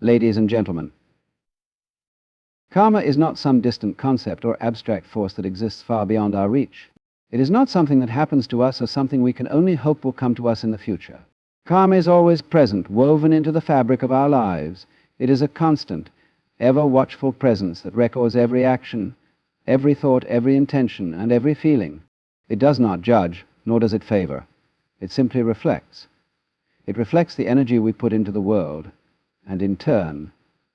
Ladies and gentlemen, karma is not some distant concept or abstract force that exists far beyond our reach. It is not something that happens to us or something we can only hope will come to us in the future. Karma is always present, woven into the fabric of our lives. It is a constant, ever-watchful presence that records every action, every thought, every intention, and every feeling. It does not judge, nor does it favor. It simply reflects. It reflects the energy we put into the world, and in turn,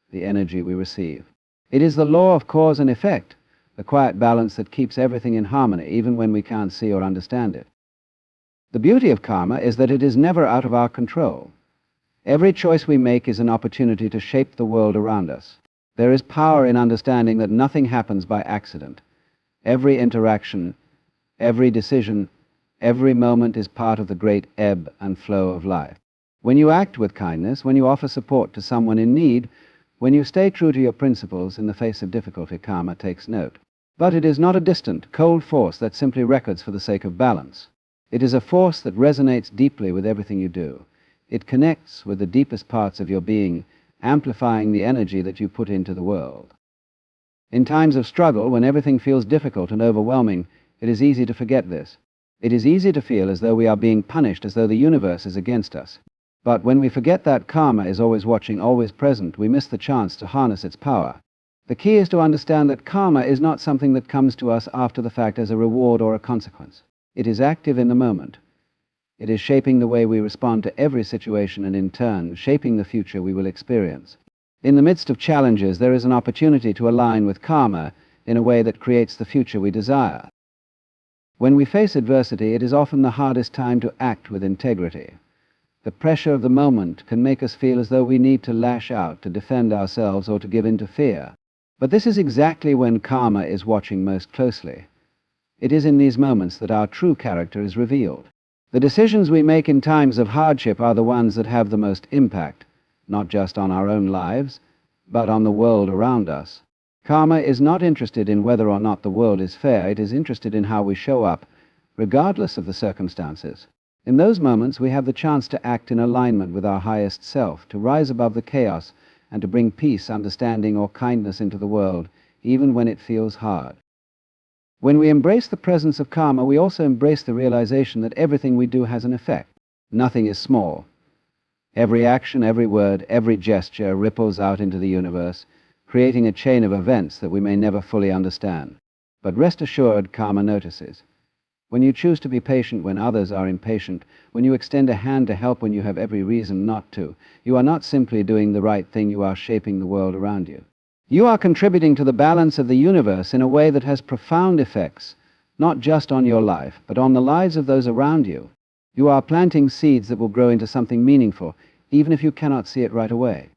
the energy we receive. It is the law of cause and effect, the quiet balance that keeps everything in harmony, even when we can't see or understand it. The beauty of karma is that it is never out of our control. Every choice we make is an opportunity to shape the world around us. There is power in understanding that nothing happens by accident. Every interaction, every decision, every moment is part of the great ebb and flow of life. When you act with kindness, when you offer support to someone in need, when you stay true to your principles in the face of difficulty, karma takes note. But it is not a distant, cold force that simply records for the sake of balance. It is a force that resonates deeply with everything you do. It connects with the deepest parts of your being, amplifying the energy that you put into the world. In times of struggle, when everything feels difficult and overwhelming, it is easy to forget this. It is easy to feel as though we are being punished, as though the universe is against us. But when we forget that karma is always watching, always present, we miss the chance to harness its power. The key is to understand that karma is not something that comes to us after the fact as a reward or a consequence. It is active in the moment. It is shaping the way we respond to every situation and, in turn, shaping the future we will experience. In the midst of challenges, there is an opportunity to align with karma in a way that creates the future we desire. When we face adversity, it is often the hardest time to act with integrity. The pressure of the moment can make us feel as though we need to lash out, to defend ourselves, or to give in to fear. But this is exactly when karma is watching most closely. It is in these moments that our true character is revealed. The decisions we make in times of hardship are the ones that have the most impact, not just on our own lives, but on the world around us. Karma is not interested in whether or not the world is fair. It is interested in how we show up, regardless of the circumstances. In those moments, we have the chance to act in alignment with our highest self, to rise above the chaos, and to bring peace, understanding, or kindness into the world, even when it feels hard. When we embrace the presence of karma, we also embrace the realization that everything we do has an effect. Nothing is small. Every action, every word, every gesture ripples out into the universe, creating a chain of events that we may never fully understand. But rest assured, karma notices. When you choose to be patient when others are impatient, when you extend a hand to help when you have every reason not to, you are not simply doing the right thing, you are shaping the world around you. You are contributing to the balance of the universe in a way that has profound effects, not just on your life, but on the lives of those around you. You are planting seeds that will grow into something meaningful, even if you cannot see it right away.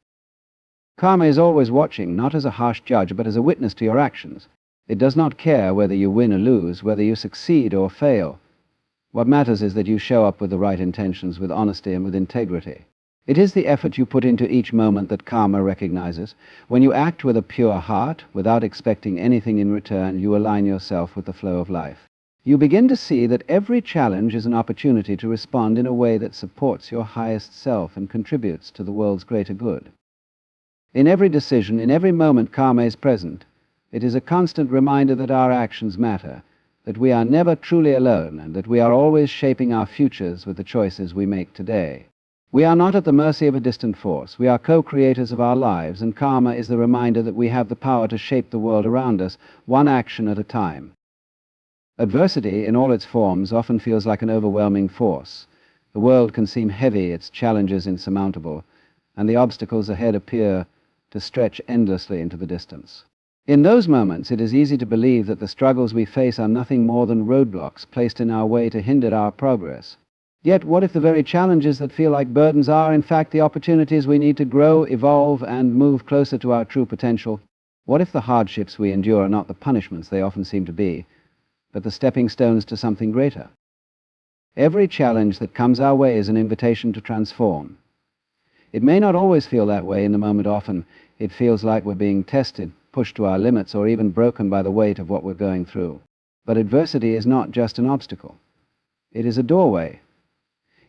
Karma is always watching, not as a harsh judge, but as a witness to your actions. It does not care whether you win or lose, whether you succeed or fail. What matters is that you show up with the right intentions, with honesty and with integrity. It is the effort you put into each moment that karma recognizes. When you act with a pure heart, without expecting anything in return, you align yourself with the flow of life. You begin to see that every challenge is an opportunity to respond in a way that supports your highest self and contributes to the world's greater good. In every decision, in every moment, karma is present. It is a constant reminder that our actions matter, that we are never truly alone, and that we are always shaping our futures with the choices we make today. We are not at the mercy of a distant force. We are co-creators of our lives, and karma is the reminder that we have the power to shape the world around us, one action at a time. Adversity, in all its forms, often feels like an overwhelming force. The world can seem heavy, its challenges insurmountable, and the obstacles ahead appear to stretch endlessly into the distance. In those moments, it is easy to believe that the struggles we face are nothing more than roadblocks placed in our way to hinder our progress. Yet, what if the very challenges that feel like burdens are, in fact, the opportunities we need to grow, evolve, and move closer to our true potential? What if the hardships we endure are not the punishments they often seem to be, but the stepping stones to something greater? Every challenge that comes our way is an invitation to transform. It may not always feel that way in the moment. Often, it feels like we're being tested, pushed to our limits, or even broken by the weight of what we're going through. But adversity is not just an obstacle. It is a doorway.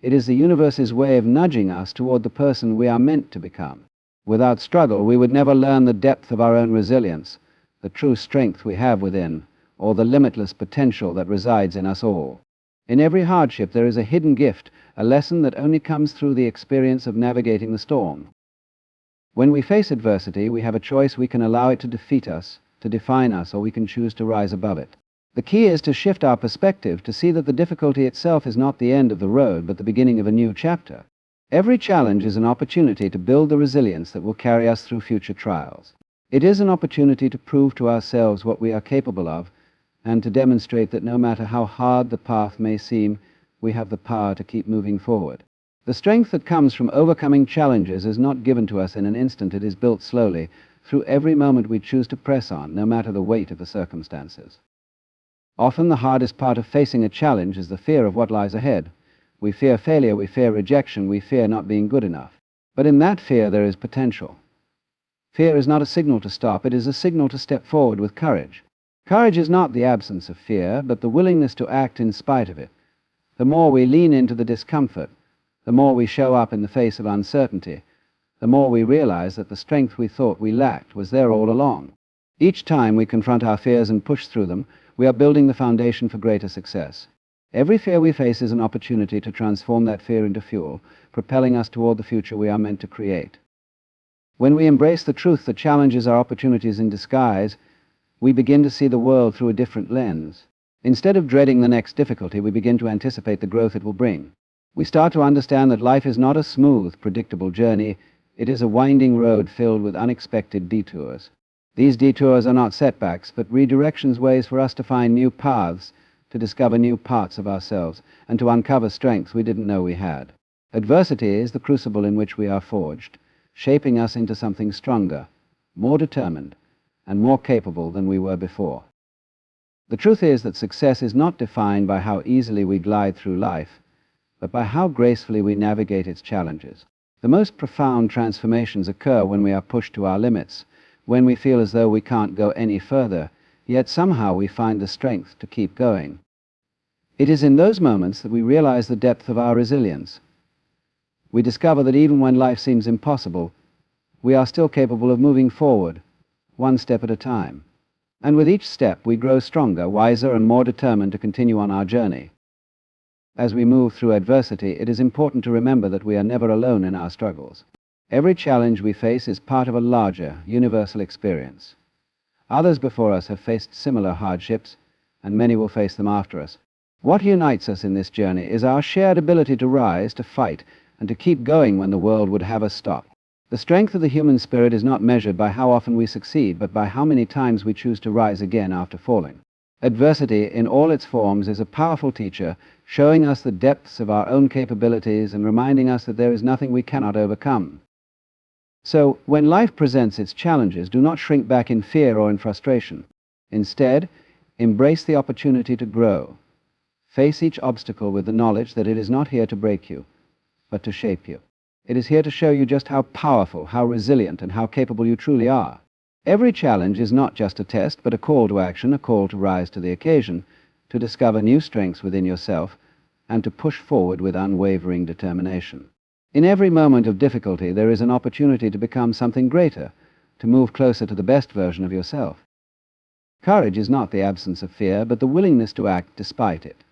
It is the universe's way of nudging us toward the person we are meant to become. Without struggle, we would never learn the depth of our own resilience, the true strength we have within, or the limitless potential that resides in us all. In every hardship there is a hidden gift, a lesson that only comes through the experience of navigating the storm. When we face adversity, we have a choice. We can allow it to defeat us, to define us, or we can choose to rise above it. The key is to shift our perspective, to see that the difficulty itself is not the end of the road, but the beginning of a new chapter. Every challenge is an opportunity to build the resilience that will carry us through future trials. It is an opportunity to prove to ourselves what we are capable of, and to demonstrate that no matter how hard the path may seem, we have the power to keep moving forward. The strength that comes from overcoming challenges is not given to us in an instant. It is built slowly, through every moment we choose to press on, no matter the weight of the circumstances. Often the hardest part of facing a challenge is the fear of what lies ahead. We fear failure, we fear rejection, we fear not being good enough. But in that fear there is potential. Fear is not a signal to stop, it is a signal to step forward with courage. Courage is not the absence of fear, but the willingness to act in spite of it. The more we lean into the discomfort, the more we show up in the face of uncertainty, the more we realize that the strength we thought we lacked was there all along. Each time we confront our fears and push through them, we are building the foundation for greater success. Every fear we face is an opportunity to transform that fear into fuel, propelling us toward the future we are meant to create. When we embrace the truth that challenges are opportunities in disguise, we begin to see the world through a different lens. Instead of dreading the next difficulty, we begin to anticipate the growth it will bring. We start to understand that life is not a smooth, predictable journey. It is a winding road filled with unexpected detours. These detours are not setbacks, but redirections, ways for us to find new paths, to discover new parts of ourselves, and to uncover strengths we didn't know we had. Adversity is the crucible in which we are forged, shaping us into something stronger, more determined, and more capable than we were before. The truth is that success is not defined by how easily we glide through life, but by how gracefully we navigate its challenges. The most profound transformations occur when we are pushed to our limits, when we feel as though we can't go any further, yet somehow we find the strength to keep going. It is in those moments that we realize the depth of our resilience. We discover that even when life seems impossible, we are still capable of moving forward, one step at a time. And with each step we grow stronger, wiser, and more determined to continue on our journey. As we move through adversity, it is important to remember that we are never alone in our struggles. Every challenge we face is part of a larger, universal experience. Others before us have faced similar hardships, and many will face them after us. What unites us in this journey is our shared ability to rise, to fight, and to keep going when the world would have us stop. The strength of the human spirit is not measured by how often we succeed, but by how many times we choose to rise again after falling. Adversity, in all its forms, is a powerful teacher, showing us the depths of our own capabilities and reminding us that there is nothing we cannot overcome. So, when life presents its challenges, do not shrink back in fear or in frustration. Instead, embrace the opportunity to grow. Face each obstacle with the knowledge that it is not here to break you, but to shape you. It is here to show you just how powerful, how resilient, and how capable you truly are. Every challenge is not just a test, but a call to action, a call to rise to the occasion, to discover new strengths within yourself, and to push forward with unwavering determination. In every moment of difficulty, there is an opportunity to become something greater, to move closer to the best version of yourself. Courage is not the absence of fear, but the willingness to act despite it.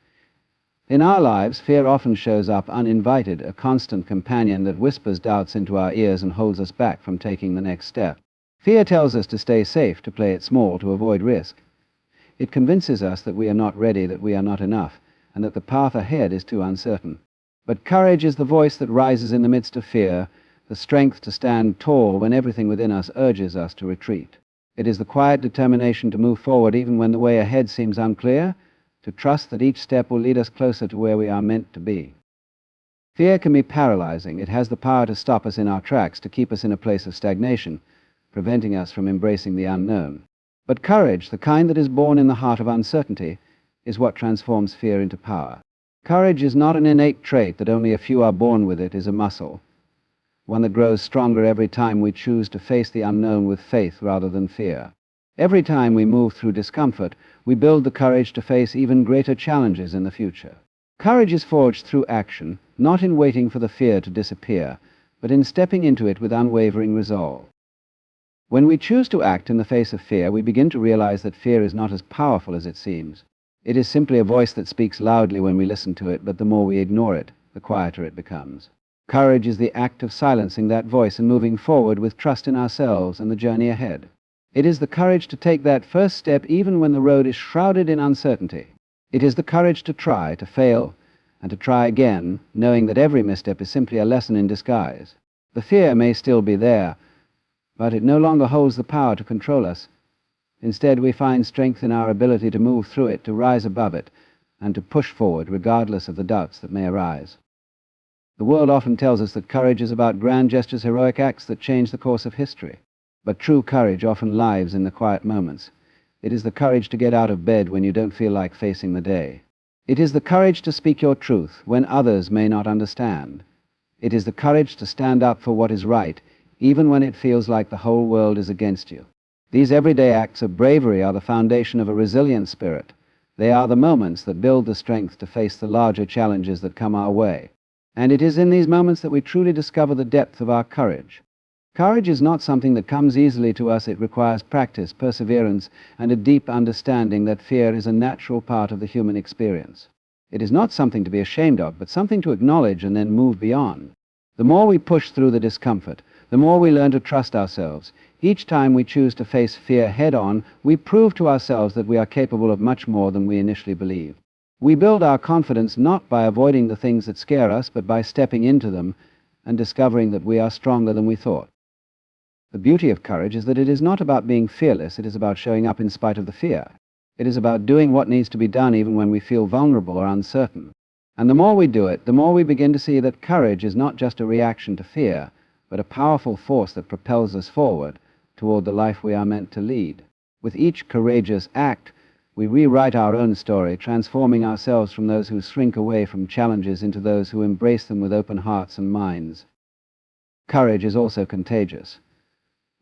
In our lives, fear often shows up uninvited, a constant companion that whispers doubts into our ears and holds us back from taking the next step. Fear tells us to stay safe, to play it small, to avoid risk. It convinces us that we are not ready, that we are not enough, and that the path ahead is too uncertain. But courage is the voice that rises in the midst of fear, the strength to stand tall when everything within us urges us to retreat. It is the quiet determination to move forward even when the way ahead seems unclear, to trust that each step will lead us closer to where we are meant to be. Fear can be paralyzing. It has the power to stop us in our tracks, to keep us in a place of stagnation, preventing us from embracing the unknown. But courage, the kind that is born in the heart of uncertainty, is what transforms fear into power. Courage is not an innate trait that only a few are born with. It is a muscle, one that grows stronger every time we choose to face the unknown with faith rather than fear. Every time we move through discomfort, we build the courage to face even greater challenges in the future. Courage is forged through action, not in waiting for the fear to disappear, but in stepping into it with unwavering resolve. When we choose to act in the face of fear, we begin to realize that fear is not as powerful as it seems. It is simply a voice that speaks loudly when we listen to it, but the more we ignore it, the quieter it becomes. Courage is the act of silencing that voice and moving forward with trust in ourselves and the journey ahead. It is the courage to take that first step even when the road is shrouded in uncertainty. It is the courage to try, to fail, and to try again, knowing that every misstep is simply a lesson in disguise. The fear may still be there, but it no longer holds the power to control us. Instead, we find strength in our ability to move through it, to rise above it, and to push forward regardless of the doubts that may arise. The world often tells us that courage is about grand gestures, heroic acts that change the course of history. But true courage often lies in the quiet moments. It is the courage to get out of bed when you don't feel like facing the day. It is the courage to speak your truth when others may not understand. It is the courage to stand up for what is right, even when it feels like the whole world is against you. These everyday acts of bravery are the foundation of a resilient spirit. They are the moments that build the strength to face the larger challenges that come our way. And it is in these moments that we truly discover the depth of our courage. Courage is not something that comes easily to us. It requires practice, perseverance, and a deep understanding that fear is a natural part of the human experience. It is not something to be ashamed of, but something to acknowledge and then move beyond. The more we push through the discomfort, the more we learn to trust ourselves. Each time we choose to face fear head-on, we prove to ourselves that we are capable of much more than we initially believed. We build our confidence not by avoiding the things that scare us, but by stepping into them and discovering that we are stronger than we thought. The beauty of courage is that it is not about being fearless, it is about showing up in spite of the fear. It is about doing what needs to be done even when we feel vulnerable or uncertain. And the more we do it, the more we begin to see that courage is not just a reaction to fear, but a powerful force that propels us forward toward the life we are meant to lead. With each courageous act, we rewrite our own story, transforming ourselves from those who shrink away from challenges into those who embrace them with open hearts and minds. Courage is also contagious.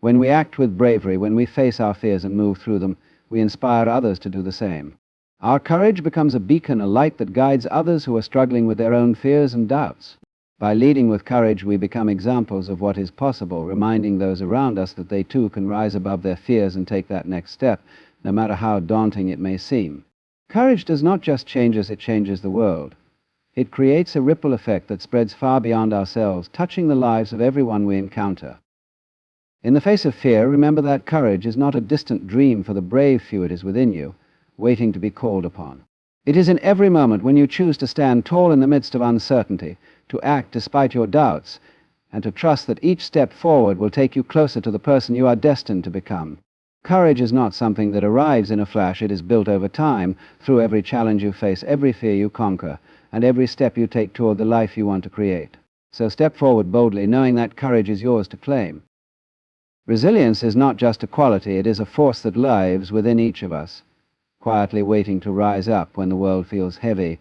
When we act with bravery, when we face our fears and move through them, we inspire others to do the same. Our courage becomes a beacon, a light that guides others who are struggling with their own fears and doubts. By leading with courage, we become examples of what is possible, reminding those around us that they too can rise above their fears and take that next step, no matter how daunting it may seem. Courage does not just change us, it changes the world. It creates a ripple effect that spreads far beyond ourselves, touching the lives of everyone we encounter. In the face of fear, remember that courage is not a distant dream for the brave few. It is within you, waiting to be called upon. It is in every moment when you choose to stand tall in the midst of uncertainty, to act despite your doubts, and to trust that each step forward will take you closer to the person you are destined to become. Courage is not something that arrives in a flash. It is built over time, through every challenge you face, every fear you conquer, and every step you take toward the life you want to create. So step forward boldly, knowing that courage is yours to claim. Resilience is not just a quality, it is a force that lives within each of us, quietly waiting to rise up when the world feels heavy,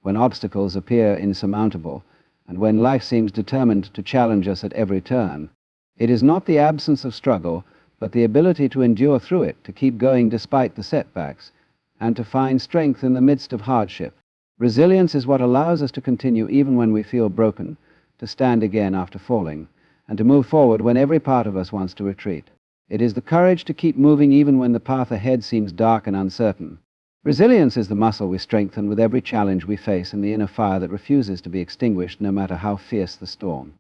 when obstacles appear insurmountable, and when life seems determined to challenge us at every turn. It is not the absence of struggle, but the ability to endure through it, to keep going despite the setbacks, and to find strength in the midst of hardship. Resilience is what allows us to continue even when we feel broken, to stand again after falling, and to move forward when every part of us wants to retreat. It is the courage to keep moving even when the path ahead seems dark and uncertain. Resilience is the muscle we strengthen with every challenge we face, and the inner fire that refuses to be extinguished no matter how fierce the storm.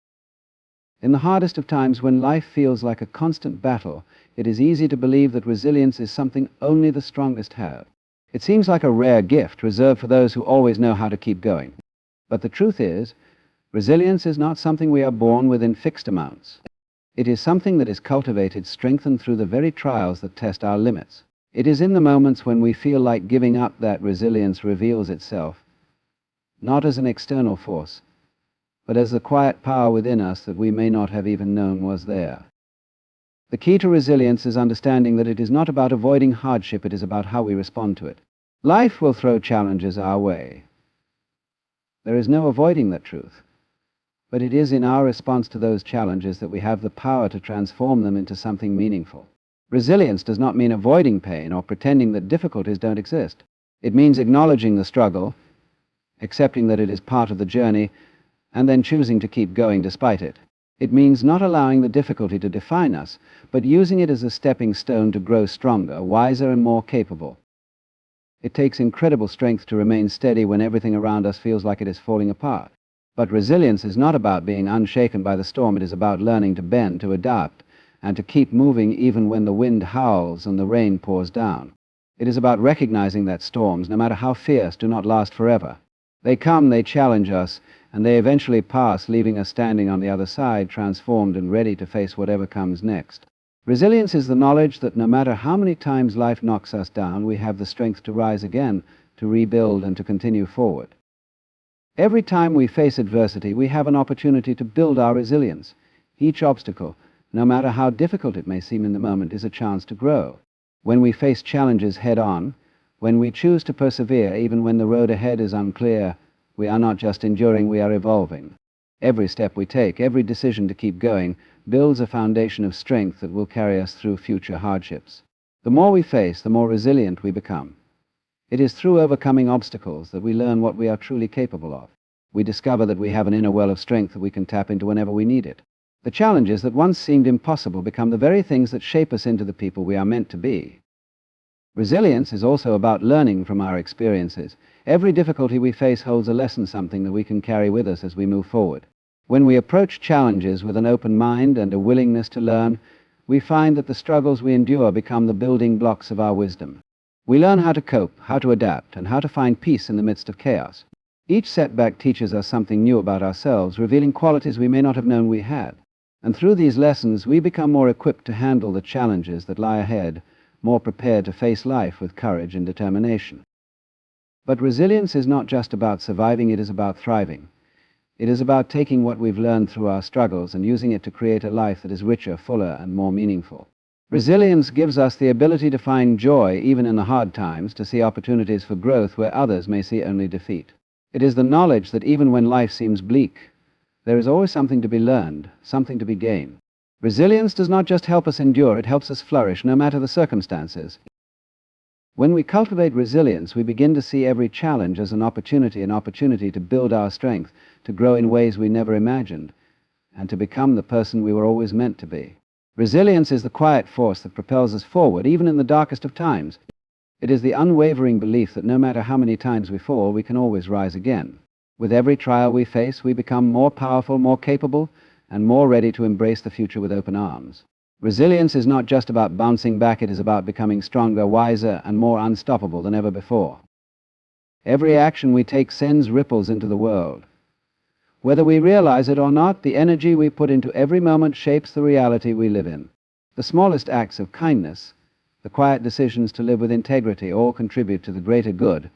In the hardest of times, when life feels like a constant battle, it is easy to believe that resilience is something only the strongest have. It seems like a rare gift reserved for those who always know how to keep going. But the truth is, resilience is not something we are born with in fixed amounts. It is something that is cultivated, strengthened through the very trials that test our limits. It is in the moments when we feel like giving up that resilience reveals itself, not as an external force, but as the quiet power within us that we may not have even known was there. The key to resilience is understanding that it is not about avoiding hardship, it is about how we respond to it. Life will throw challenges our way. There is no avoiding that truth, but it is in our response to those challenges that we have the power to transform them into something meaningful. Resilience does not mean avoiding pain or pretending that difficulties don't exist. It means acknowledging the struggle, accepting that it is part of the journey, and then choosing to keep going despite it. It means not allowing the difficulty to define us, but using it as a stepping stone to grow stronger, wiser, and more capable. It takes incredible strength to remain steady when everything around us feels like it is falling apart. But resilience is not about being unshaken by the storm. It is about learning to bend, to adapt, and to keep moving even when the wind howls and the rain pours down. It is about recognizing that storms, no matter how fierce, do not last forever. They come, they challenge us, and they eventually pass, leaving us standing on the other side, transformed and ready to face whatever comes next. Resilience is the knowledge that no matter how many times life knocks us down, we have the strength to rise again, to rebuild, and to continue forward. Every time we face adversity, we have an opportunity to build our resilience. Each obstacle, no matter how difficult it may seem in the moment, is a chance to grow. When we face challenges head-on, when we choose to persevere even when the road ahead is unclear, we are not just enduring, we are evolving. Every step we take, every decision to keep going, builds a foundation of strength that will carry us through future hardships. The more we face, the more resilient we become. It is through overcoming obstacles that we learn what we are truly capable of. We discover that we have an inner well of strength that we can tap into whenever we need it. The challenges that once seemed impossible become the very things that shape us into the people we are meant to be. Resilience is also about learning from our experiences. Every difficulty we face holds a lesson, something that we can carry with us as we move forward. When we approach challenges with an open mind and a willingness to learn, we find that the struggles we endure become the building blocks of our wisdom. We learn how to cope, how to adapt, and how to find peace in the midst of chaos. Each setback teaches us something new about ourselves, revealing qualities we may not have known we had. And through these lessons, we become more equipped to handle the challenges that lie ahead, more prepared to face life with courage and determination. But resilience is not just about surviving, it is about thriving. It is about taking what we've learned through our struggles and using it to create a life that is richer, fuller, and more meaningful. Resilience gives us the ability to find joy even in the hard times, to see opportunities for growth where others may see only defeat. It is the knowledge that even when life seems bleak, there is always something to be learned, something to be gained. Resilience does not just help us endure, it helps us flourish no matter the circumstances. When we cultivate resilience, we begin to see every challenge as an opportunity to build our strength, to grow in ways we never imagined, and to become the person we were always meant to be. Resilience is the quiet force that propels us forward, even in the darkest of times. It is the unwavering belief that no matter how many times we fall, we can always rise again. With every trial we face, we become more powerful, more capable, and more ready to embrace the future with open arms. Resilience is not just about bouncing back, it is about becoming stronger, wiser, and more unstoppable than ever before. Every action we take sends ripples into the world. Whether we realize it or not, the energy we put into every moment shapes the reality we live in. The smallest acts of kindness, the quiet decisions to live with integrity, all contribute to the greater good,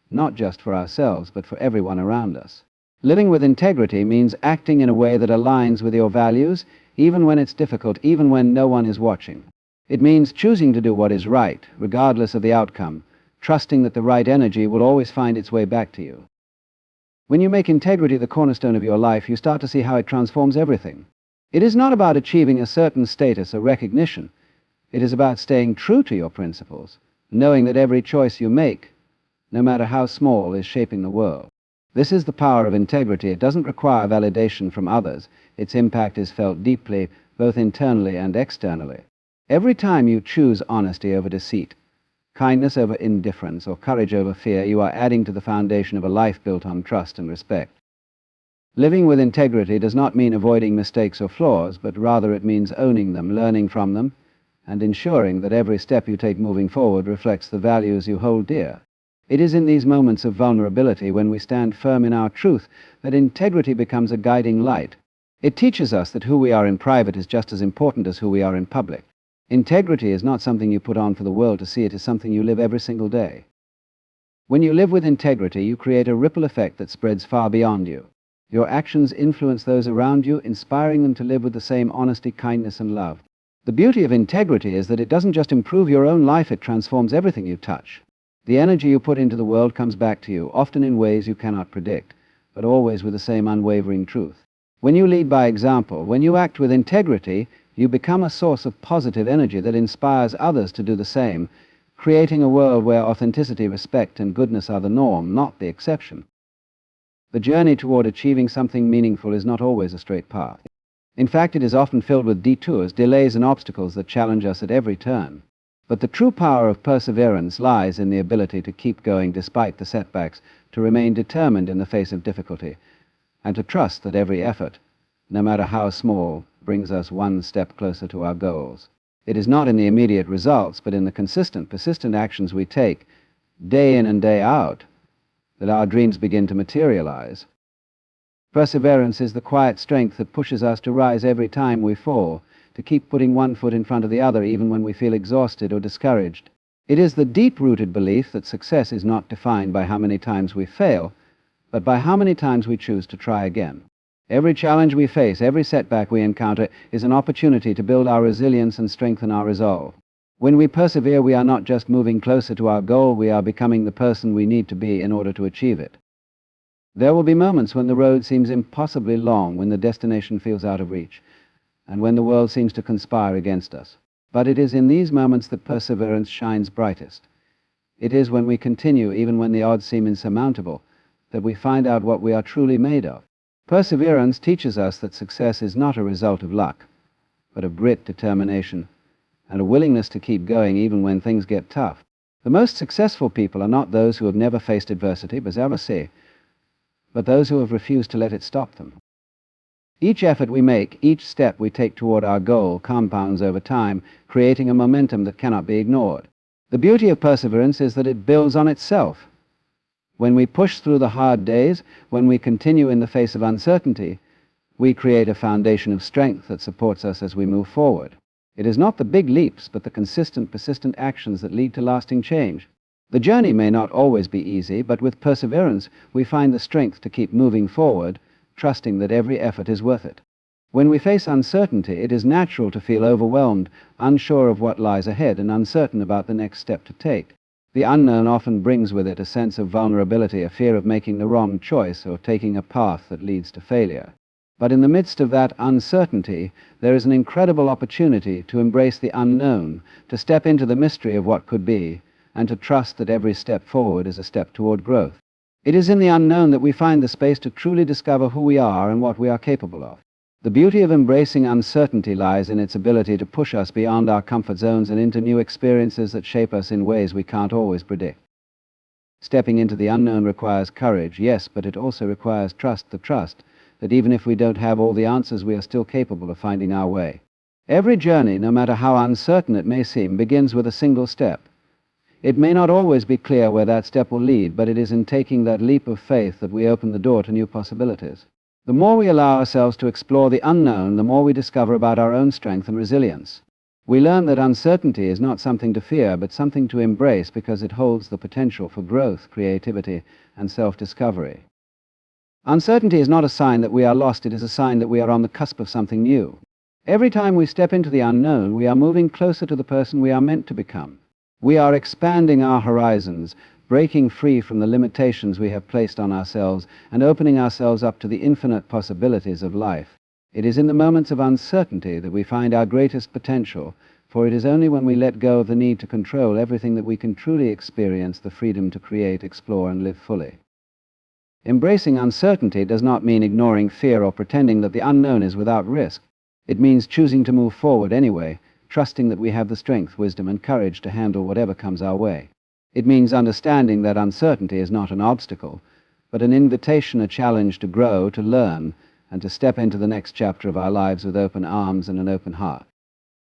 not just for ourselves, but for everyone around us. Living with integrity means acting in a way that aligns with your values, even when it's difficult, even when no one is watching. It means choosing to do what is right, regardless of the outcome, trusting that the right energy will always find its way back to you. When you make integrity the cornerstone of your life, you start to see how it transforms everything. It is not about achieving a certain status or recognition. It is about staying true to your principles, knowing that every choice you make, no matter how small, is shaping the world. This is the power of integrity. It doesn't require validation from others. Its impact is felt deeply, both internally and externally. Every time you choose honesty over deceit, kindness over indifference, or courage over fear, you are adding to the foundation of a life built on trust and respect. Living with integrity does not mean avoiding mistakes or flaws, but rather it means owning them, learning from them, and ensuring that every step you take moving forward reflects the values you hold dear. It is in these moments of vulnerability, when we stand firm in our truth, that integrity becomes a guiding light. It teaches us that who we are in private is just as important as who we are in public. Integrity is not something you put on for the world to see, it is something you live every single day. When you live with integrity, you create a ripple effect that spreads far beyond you. Your actions influence those around you, inspiring them to live with the same honesty, kindness, and love. The beauty of integrity is that it doesn't just improve your own life, it transforms everything you touch. The energy you put into the world comes back to you, often in ways you cannot predict, but always with the same unwavering truth. When you lead by example, when you act with integrity, you become a source of positive energy that inspires others to do the same, creating a world where authenticity, respect, and goodness are the norm, not the exception. The journey toward achieving something meaningful is not always a straight path. In fact, it is often filled with detours, delays, and obstacles that challenge us at every turn. But the true power of perseverance lies in the ability to keep going despite the setbacks, to remain determined in the face of difficulty, and to trust that every effort, no matter how small, brings us one step closer to our goals. It is not in the immediate results, but in the consistent, persistent actions we take, day in and day out, that our dreams begin to materialize. Perseverance is the quiet strength that pushes us to rise every time we fall, to keep putting one foot in front of the other even when we feel exhausted or discouraged. It is the deep-rooted belief that success is not defined by how many times we fail, but by how many times we choose to try again. Every challenge we face, every setback we encounter, is an opportunity to build our resilience and strengthen our resolve. When we persevere, we are not just moving closer to our goal, we are becoming the person we need to be in order to achieve it. There will be moments when the road seems impossibly long, when the destination feels out of reach, and when the world seems to conspire against us. But it is in these moments that perseverance shines brightest. It is when we continue, even when the odds seem insurmountable, that we find out what we are truly made of. Perseverance teaches us that success is not a result of luck, but of grit, determination, and a willingness to keep going even when things get tough. The most successful people are not those who have never faced adversity, but those who have refused to let it stop them. Each effort we make, each step we take toward our goal, compounds over time, creating a momentum that cannot be ignored. The beauty of perseverance is that it builds on itself. When we push through the hard days, when we continue in the face of uncertainty, we create a foundation of strength that supports us as we move forward. It is not the big leaps, but the consistent, persistent actions that lead to lasting change. The journey may not always be easy, but with perseverance, we find the strength to keep moving forward, trusting that every effort is worth it. When we face uncertainty, it is natural to feel overwhelmed, unsure of what lies ahead, and uncertain about the next step to take. The unknown often brings with it a sense of vulnerability, a fear of making the wrong choice or taking a path that leads to failure. But in the midst of that uncertainty, there is an incredible opportunity to embrace the unknown, to step into the mystery of what could be, and to trust that every step forward is a step toward growth. It is in the unknown that we find the space to truly discover who we are and what we are capable of. The beauty of embracing uncertainty lies in its ability to push us beyond our comfort zones and into new experiences that shape us in ways we can't always predict. Stepping into the unknown requires courage, yes, but it also requires trust, the trust that even if we don't have all the answers, we are still capable of finding our way. Every journey, no matter how uncertain it may seem, begins with a single step. It may not always be clear where that step will lead, but it is in taking that leap of faith that we open the door to new possibilities. The more we allow ourselves to explore the unknown, the more we discover about our own strength and resilience. We learn that uncertainty is not something to fear, but something to embrace because it holds the potential for growth, creativity, and self-discovery. Uncertainty is not a sign that we are lost, it is a sign that we are on the cusp of something new. Every time we step into the unknown, we are moving closer to the person we are meant to become. We are expanding our horizons, breaking free from the limitations we have placed on ourselves, and opening ourselves up to the infinite possibilities of life. It is in the moments of uncertainty that we find our greatest potential, for it is only when we let go of the need to control everything that we can truly experience the freedom to create, explore, and live fully. Embracing uncertainty does not mean ignoring fear or pretending that the unknown is without risk. It means choosing to move forward anyway, trusting that we have the strength, wisdom, and courage to handle whatever comes our way. It means understanding that uncertainty is not an obstacle, but an invitation, a challenge to grow, to learn, and to step into the next chapter of our lives with open arms and an open heart.